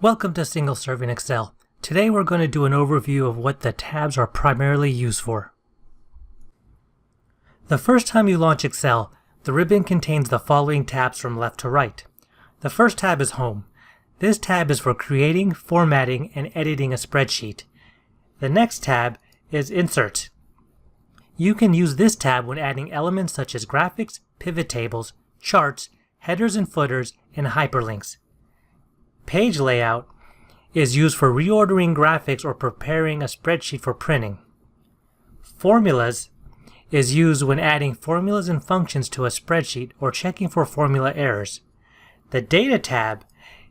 Welcome to Single Serving Excel. Today we're going to do an overview of what the tabs are primarily used for. The first time you launch Excel, the ribbon contains the following tabs from left to right. The first tab is Home. This tab is for creating, formatting, and editing a spreadsheet. The next tab is Insert. You can use this tab when adding elements such as graphics, pivot tables, charts, headers and footers, and hyperlinks. Page Layout is used for reordering graphics or preparing a spreadsheet for printing. Formulas is used when adding formulas and functions to a spreadsheet or checking for formula errors. The Data tab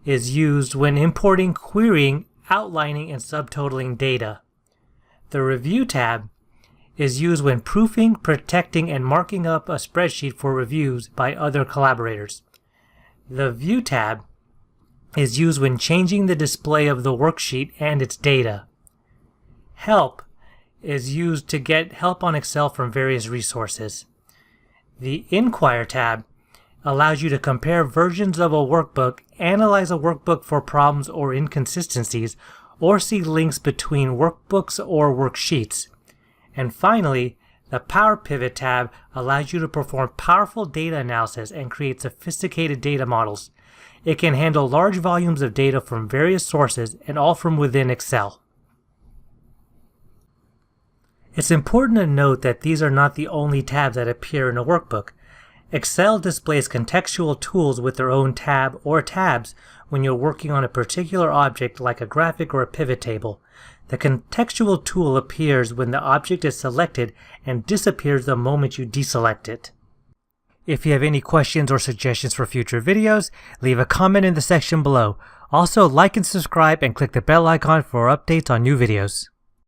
is used when importing, querying, outlining, and subtotaling data. The Review tab is used when proofing, protecting, and marking up a spreadsheet for reviews by other collaborators. The View tab is used when changing the display of the worksheet and its data. Help is used to get help on Excel from various resources. The Inquire tab allows you to compare versions of a workbook, analyze a workbook for problems or inconsistencies, or see links between workbooks or worksheets. And finally, the Power Pivot tab allows you to perform powerful data analysis and create sophisticated data models. It can handle large volumes of data from various sources and all from within Excel. It's important to note that these are not the only tabs that appear in a workbook. Excel displays contextual tools with their own tab or tabs when you're working on a particular object like a graphic or a pivot table. The contextual tool appears when the object is selected and disappears the moment you deselect it. If you have any questions or suggestions for future videos, leave a comment in the section below. Also, like and subscribe and click the bell icon for updates on new videos.